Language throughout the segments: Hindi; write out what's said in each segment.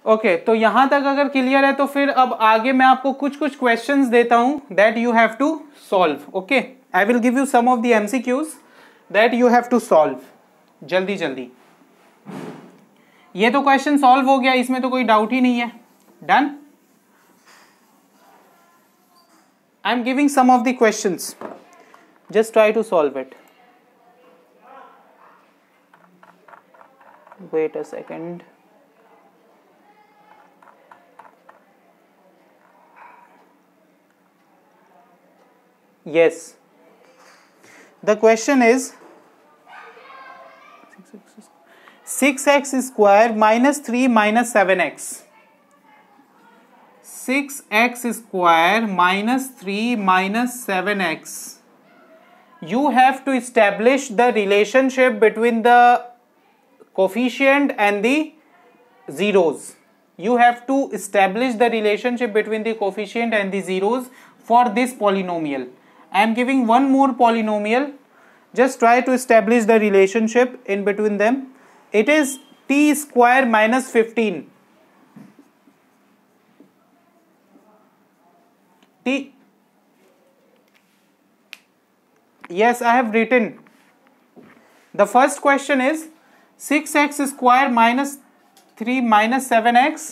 ओके तो यहां तक अगर क्लियर है तो फिर अब आगे मैं आपको कुछ कुछ क्वेश्चंस देता हूं that you have to solve. Okay, I will give you some of the MCQs that you have to solve. जल्दी जल्दी. ये तो क्वेश्चन सॉल्व हो गया, इसमें तो कोई डाउट ही नहीं है. Done. I am giving some of the questions, just try to solve it. Wait a second. Yes, the question is 6x square minus 3 minus 7x. 6x square minus 3 minus 7x. You have to establish the relationship between the coefficient and the zeros. You have to establish the relationship between the coefficient and the zeros for this polynomial. I am giving one more polynomial. Just try to establish the relationship in between them. It is t square minus 15. T. Yes, I have written. The first question is 6x square minus 3 minus 7x.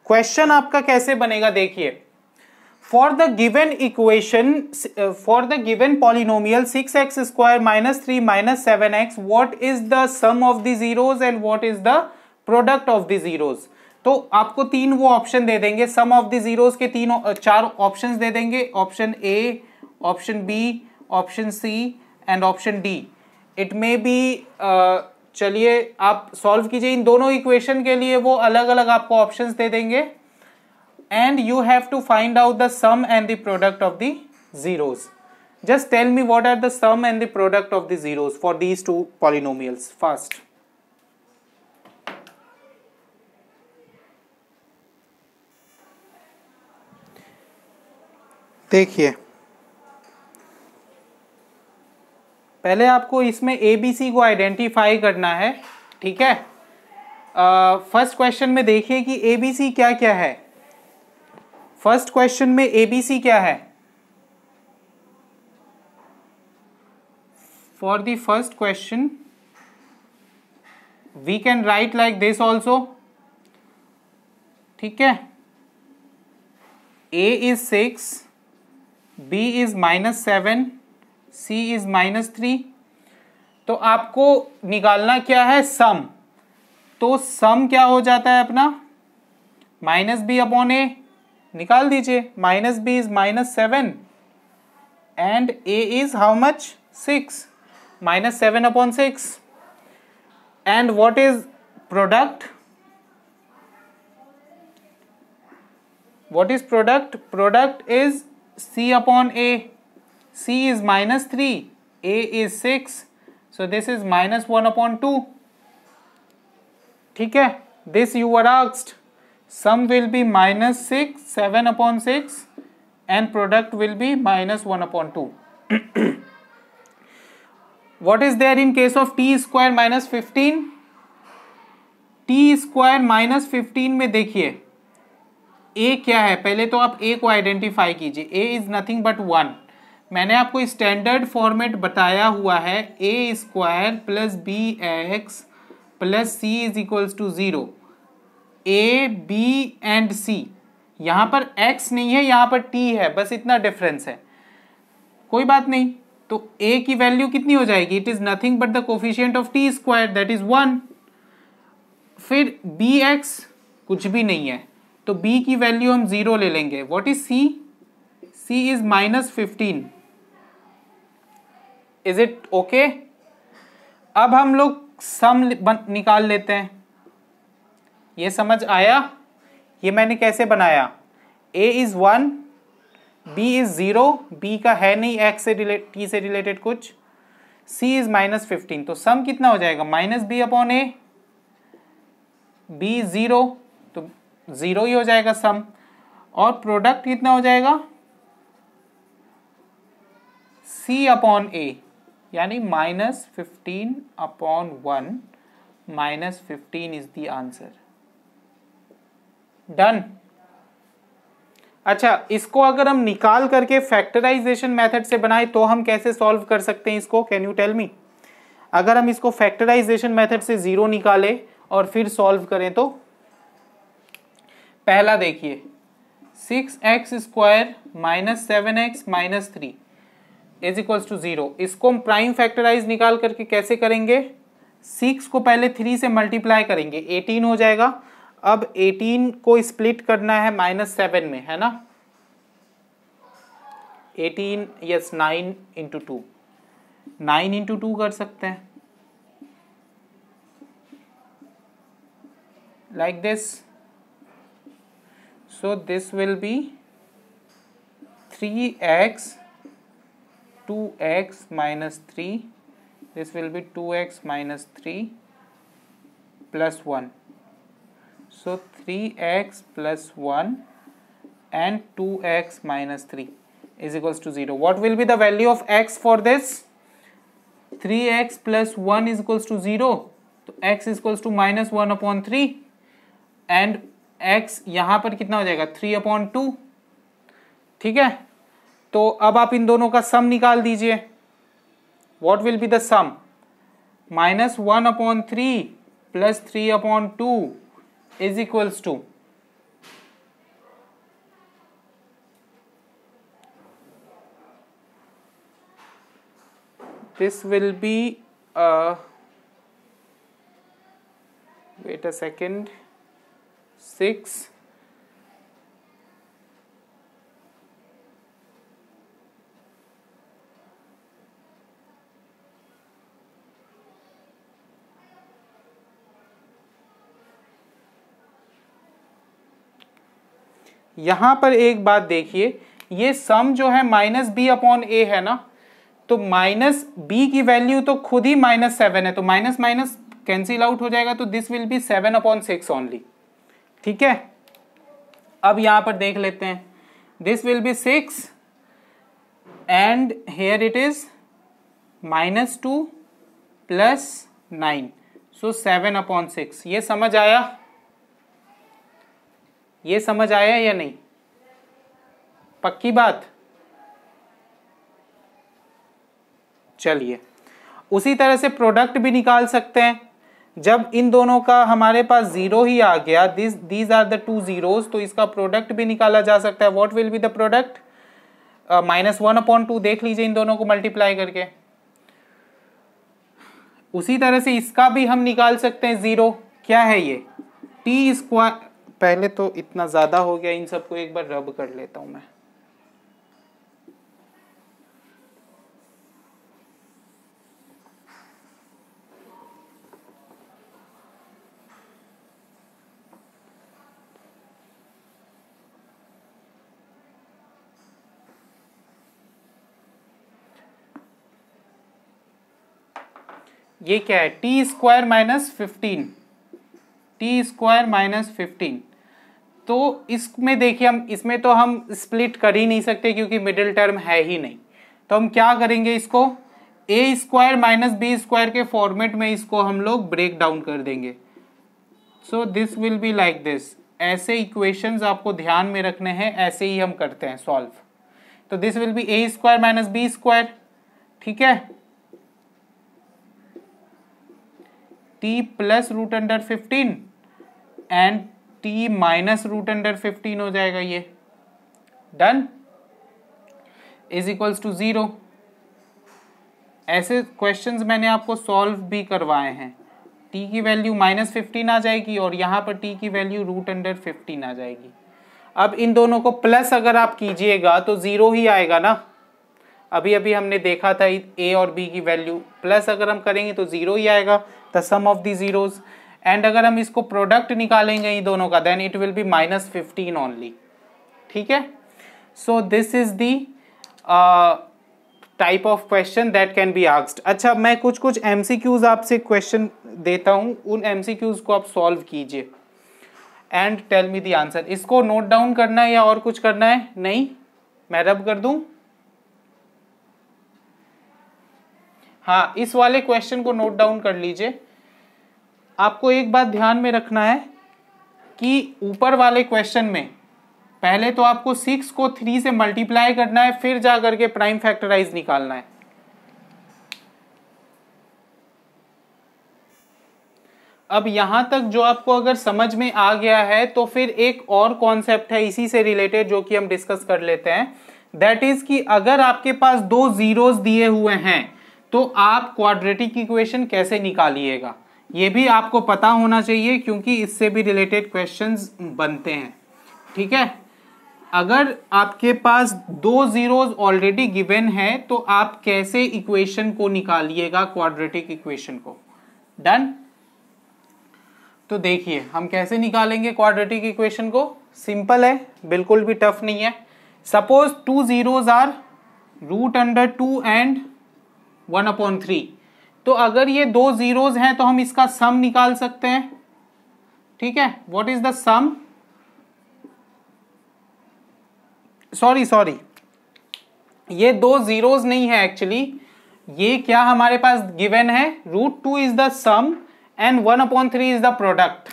Question आपका कैसे बनेगा देखिए. For the given equation, for the given polynomial 6x square minus 3 minus 7x, what is the sum of the zeros and what is the product of the zeros. तो आपको तीन वो ऑप्शन दे देंगे, सम ऑफ द जीरोस के चार ऑप्शंस दे देंगे. Option A, option B, option C and option D. It may be, चलिए आप सॉल्व कीजिए इन दोनों इक्वेशन के लिए, वो अलग अलग आपको ऑप्शंस दे देंगे. And you have to find out the sum and the product of the zeros. Just tell me what are the sum and the product of the zeros for these two polynomials. Fast. देखिए पहले आपको इसमें ए बी सी को आइडेंटिफाई करना है. ठीक है, फर्स्ट क्वेश्चन में देखिए कि ए बी सी क्या क्या है. फर्स्ट क्वेश्चन में ए बी सी क्या है. For the first question we can write like this also. ठीक है, A is 6, B is -7, C is -3. तो आपको निकालना क्या है, सम. तो सम क्या हो जाता है अपना, -b अपॉन a. निकाल दीजिए. -b is -7 and a is how much, 6. -7 upon 6. And what is product, what is product, product is c upon a. C is -3, A is 6, so this is -1 upon 2. ठीक है, this you were asked. Sum will be -6, 7 upon 6 and product will be -1 upon 2. What is there in case of t square minus 15? t square minus 15 में देखिए a क्या है, पहले तो आप a को आइडेंटिफाई कीजिए. a is nothing but 1. मैंने आपको स्टैंडर्ड फॉर्मेट बताया हुआ है, A square plus B x plus C is equals to 0. A B and C, यहाँ पर x नहीं है, यहाँ पर t है, बस इतना डिफरेंस है. कोई बात नहीं. तो a की वैल्यू कितनी हो जाएगी, it is nothing but the coefficient of t square that is 1. फिर bx कुछ भी नहीं है, तो b की वैल्यू हम 0 ले लेंगे. What is c, c is -15. Is it okay. अब हम लोग सम निकाल लेते हैं। ये समझ आया? ये मैंने कैसे बनाया, a is 1, b is 0, b का है नहीं x से t से रिलेटेड कुछ, c इज -15, तो सम कितना हो जाएगा -b अपॉन a, b 0 तो 0 ही हो जाएगा सम, और प्रोडक्ट कितना हो जाएगा c अपॉन a, यानी -15 upon 1, -15 is the answer. Done. अच्छा, इसको अगर हम निकाल करके फैक्टराइजेशन मेथड से बनाए तो हम कैसे सॉल्व कर सकते हैं इसको, कैन यू टेल मी? अगर हम इसको फैक्टराइजेशन मेथड से 0 निकाले और फिर सॉल्व करें तो पहला देखिए 6x square -7x -3 is equals to 0। इसको हम प्राइम फैक्टराइज निकाल करके कैसे करेंगे, 6 को पहले 3 से मल्टीप्लाई करेंगे, 18 हो जाएगा। अब 18 को स्प्लिट करना है -7 में, है ना, 18 यस 9 इंटू 2, 9 इंटू 2 कर सकते हैं like this. So this will be 3x 2x minus 3, this will be 2x minus 3 plus 1. So 3x plus 1 and 2x minus 3 is equals to 0. What will be the value of x for this? 3x plus 1 is equals to 0. तो x is equals to -1 upon 3 and x यहाँ पर कितना हो जाएगा 3 upon 2। ठीक है, तो अब आप इन दोनों का सम निकाल दीजिए। What will be the sum? -1 upon 3 plus 3 upon 2 is equals to this will be wait a second, 6 यहां पर एक बात देखिए, ये सम जो है -b अपॉन a है ना, तो -b की वैल्यू तो खुद ही -7 है, तो माइनस माइनस कैंसिल आउट हो जाएगा, तो this will be 7 upon 6 only. ठीक है, अब यहां पर देख लेते हैं, this will be 6 and here it is -2 plus 9, so 7 upon 6। ये समझ आया? ये समझ आया या नहीं? पक्की बात? चलिए, उसी तरह से प्रोडक्ट भी निकाल सकते हैं। जब इन दोनों का हमारे पास 0 ही आ गया, दीज आर द 2 zeros, तो इसका प्रोडक्ट भी निकाला जा सकता है। What will be the product? -1 upon 2, देख लीजिए इन दोनों को मल्टीप्लाई करके। उसी तरह से इसका भी हम निकाल सकते हैं 0। क्या है ये? टी स्क्वायर, पहले तो इतना ज्यादा हो गया, इन सबको एक बार रब कर लेता हूं मैं। ये क्या है? T square -15, T square -15। तो इसमें देखिए, हम इसमें तो हम स्प्लिट कर ही नहीं सकते क्योंकि मिडिल टर्म है ही नहीं, तो हम क्या करेंगे, इसको a स्क्वायर -b स्क्वायर के फॉर्मेट में इसको हम लोग ब्रेक डाउन कर देंगे। So this will be like this. ऐसे इक्वेशंस आपको ध्यान में रखने हैं, ऐसे ही हम करते हैं सॉल्व। तो this will be a square -b square, ठीक है, t plus √15 and t minus √15 हो जाएगा ये। Done, is equals to 0। ऐसे क्वेश्चंस मैंने आपको सॉल्व भी करवाए हैं। t की वैल्यू -15 आ जाएगी और यहाँ पर t की वैल्यू √15 आ जाएगी। अब इन दोनों को प्लस अगर आप कीजिएगा तो 0 ही आएगा ना। अभी अभी हमने देखा था a और b की वैल्यू प्लस अगर हम करेंगे तो 0 ही आएगा, the sum of the zeros, and अगर हम इसको प्रोडक्ट निकालेंगे इन दोनों का, then it will be -15 only. ठीक है, so this is the type of question that can be asked. अच्छा, मैं कुछ एमसीक्यूज आपसे क्वेश्चन देता हूं, उन एमसीक्यूज को आप सॉल्व कीजिए and tell me the answer. इसको नोट डाउन करना है या और कुछ करना है? नहीं, मैं रब कर दूं? हाँ, इस वाले क्वेश्चन को नोट डाउन कर लीजिए। आपको एक बात ध्यान में रखना है कि ऊपर वाले क्वेश्चन में पहले तो आपको 6 को 3 से मल्टीप्लाई करना है, फिर जाकर के प्राइम फैक्टराइज निकालना है। अब यहां तक जो आपको अगर समझ में आ गया है, तो फिर एक और कॉन्सेप्ट है इसी से रिलेटेड जो कि हम डिस्कस कर लेते हैं। दैट इज कि अगर आपके पास 2 जीरोस दिए हुए हैं तो आप क्वाड्रेटिक इक्वेशन कैसे निकालिएगा, ये भी आपको पता होना चाहिए, क्योंकि इससे भी रिलेटेड क्वेश्चंस बनते हैं। ठीक है, अगर आपके पास 2 जीरोस ऑलरेडी गिवन है तो आप कैसे इक्वेशन को निकालिएगा, क्वाड्रेटिक इक्वेशन को। डन? तो देखिए हम कैसे निकालेंगे क्वाड्रेटिक इक्वेशन को। सिंपल है, बिल्कुल भी टफ नहीं है। Suppose 2 zeros are √2 and 1/3। तो अगर ये 2 जीरोस हैं तो हम इसका सम निकाल सकते हैं। ठीक है, what is the sum? Sorry, ये 2 जीरोस नहीं है एक्चुअली, ये क्या हमारे पास गिवन है, √2 is the sum and 1/3 is the product.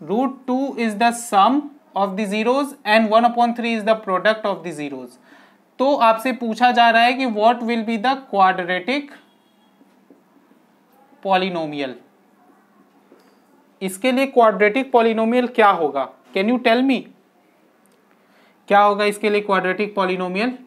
√2 is the sum of the zeros and 1/3 is the product of the zeros. तो आपसे पूछा जा रहा है कि what will be the quadratic polynomial। इसके लिए quadratic polynomial क्या होगा? Can you tell me? क्या होगा इसके लिए quadratic polynomial?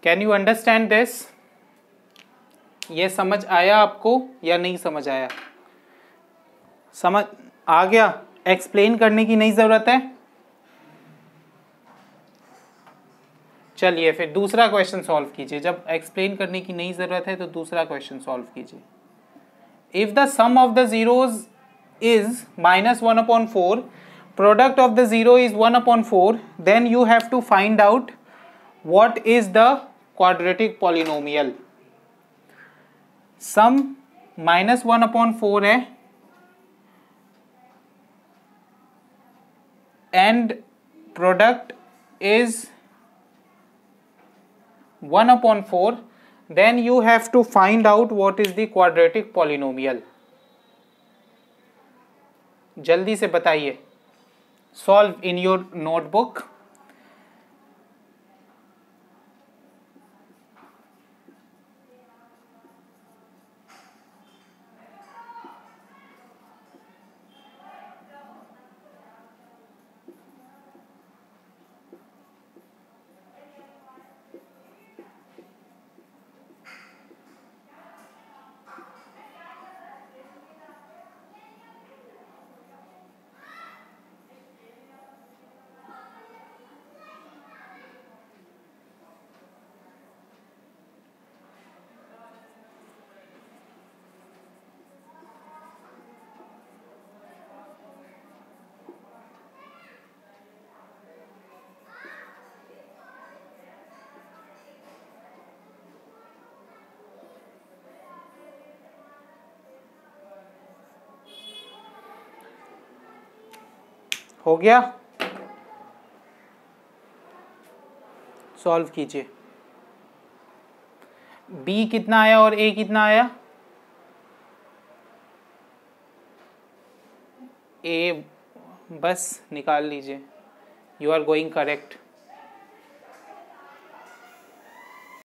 Can you understand this? ये समझ आया आपको या नहीं समझ आया? समझ आ गया? एक्सप्लेन करने की नहीं जरूरत है। चलिए फिर दूसरा क्वेश्चन सॉल्व कीजिए। जब एक्सप्लेन करने की नहीं जरूरत है तो दूसरा क्वेश्चन सॉल्व कीजिए। If the sum of the zeros is -1/4, product of the zero is 1/4, then you have to find out what is the quadratic polynomial। Sum -1/4 है and product is 1/4, then you have to find out what is the quadratic polynomial। जल्दी से बताइए, solve in your notebook। हो गया, सॉल्व कीजिए। बी कितना आया और ए कितना आया? ए बस निकाल लीजिए, यू आर गोइंग करेक्ट।